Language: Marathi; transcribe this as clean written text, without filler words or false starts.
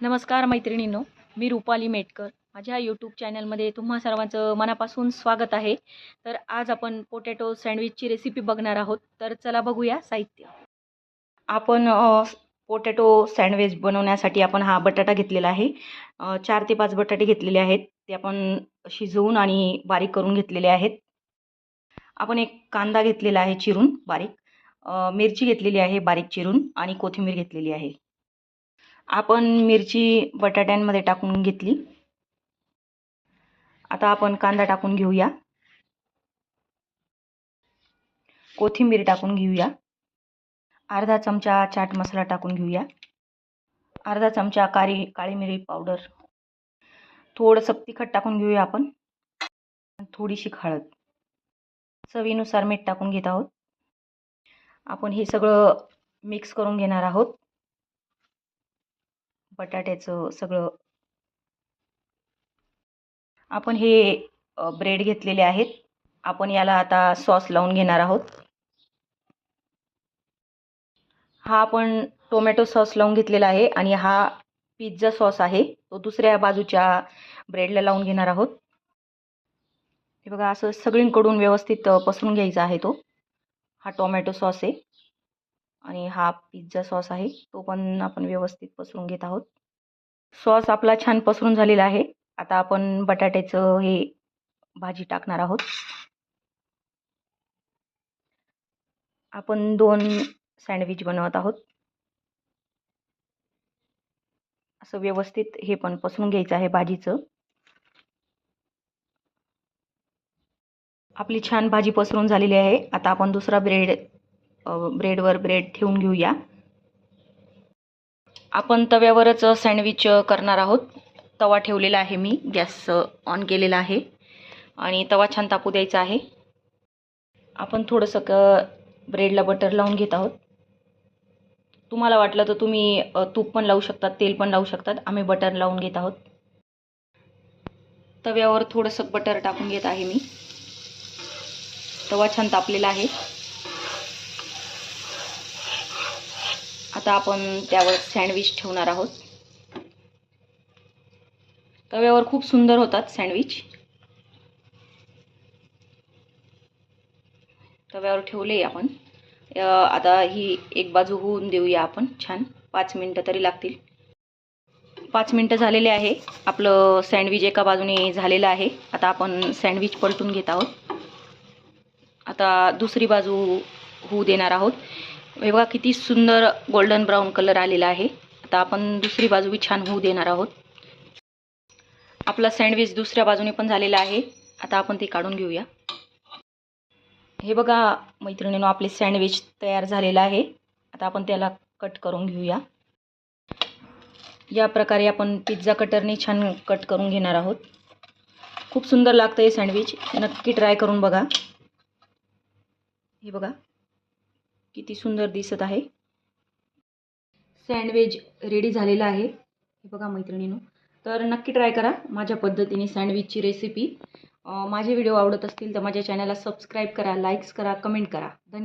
नमस्कार मैत्रिणींनो, मी रुपाली मेटकर. माझ्या यूट्यूब चॅनलमध्ये तुम्हा सर्वांचं मनापासून स्वागत आहे. तर आज आपण पोटॅटो सँडविचची रेसिपी बघणार आहोत. तर चला बघूया साहित्य. आपण पोटॅटो सँडविच बनवण्यासाठी आपण हा बटाटा घेतलेला आहे. 4 ते 5 बटाटे घेतलेले आहेत. ते आपण शिजवून आणि बारीक करून घेतलेले आहेत. आपण एक कांदा घेतलेला आहे चिरून बारीक. मिरची घेतलेली आहे बारीक चिरून आणि कोथिंबीर घेतलेली आहे. आपण मिरची बटाट्यांमध्ये टाकून घेतली. आता आपण कांदा टाकून घेऊया, कोथिंबीर टाकून घेऊया, अर्धा चमचा चाट मसाला टाकून घेऊया, अर्धा चमचा काळी मिरी पावडर, थोडंसं तिखट टाकून घेऊया आपण, थोडीशी हळद, चवीनुसार मीठ टाकून घेत आहोत. आपण हे सगळं मिक्स करून घेणार आहोत. बटाट्याचं सगळं आपण हे ब्रेड घेतलेले आहेत. आपण याला आता सॉस लावून घेणार आहोत. हा आपण टोमॅटो सॉस लावून घेतलेला आहे आणि हा पिझ्झा सॉस आहे, तो दुसऱ्या बाजूच्या ब्रेडला लावून घेणार आहोत. हे बघा, असं सगळींकडून व्यवस्थित पसरून घ्यायचा आहे. हा टोमॅटो सॉस आहे आणि हा पिझ्झा सॉस आहे, तो पण आपण व्यवस्थित पसरून घेत आहोत. सॉस आपला छान पसरून झालेला आहे. आता आपण बटाट्याचं हे भाजी टाकणार आहोत. आपण 2 सँडविच बनवत आहोत. असं व्यवस्थित हे पण पसरून घ्यायचं आहे भाजीचं. आपली छान भाजी पसरून झालेली आहे. आता आपण दुसरा ब्रेडवर ब्रेड ठेवून घेऊया. आपण तव्यावरच सँडविच करणार आहोत. तवा ठेवलेला आहे, मी गॅस ऑन केलेला आहे आणि तवा छान तापू द्यायचा आहे. आपण थोडंसं ब्रेडला बटर लावून घेत आहोत. तुम्हाला वाटलं तर तुम्ही तूप पण लावू शकतात, तेल पण लावू शकतात. आम्ही बटर लावून घेत आहोत. तव्यावर थोडंसं बटर टाकून घेत आहे मी. तवा छान तापलेला आहे. आता आपण त्यावर सँडविच ठेवणार आहोत. तव्यावर खूप सुंदर होतात सँडविच. तव्यावर ठेवले आपण. आता ही एक बाजू होऊन देऊया आपण छान. 5 मिनटं तरी लागतील. 5 मिनटं झालेले आहे. आपलं सँडविच एका बाजूने झालेलं आहे. आता आपण सँडविच पलटून घेत आहोत. आता दुसरी बाजू होऊ देणार आहोत. हे बघा, किती सुंदर गोल्डन ब्राऊन कलर आलेला आहे. आता आपण दुसरी बाजू छान होऊ देणार आहोत. आपला सँडविच दुसऱ्या बाजूने पण झालेला आहे. आता आपण ते काढून घेऊया. हे बघा मैत्रिणींनो, आपले सँडविच तयार झालेलं आहे. आता आपण त्याला कट करून घेऊया. या प्रकारे आपण पिझ्झा कटरने छान कट करून घेणार आहोत. खूप सुंदर लागतं हे सँडविच. नक्की ट्राय करून बघा. हे बघा किती सुंदर दिसत आहे. सँडविच रेडी झालेला आहे. हे बघा मैत्रिणींनो, तर नक्की ट्राय करा माझ्या पद्धतीने सँडविचची रेसिपी. माझे व्हिडिओ आवडत असतील तर माझ्या चॅनलला सबस्क्राईब करा, लाईक्स करा, कमेंट करा. धन्यवाद.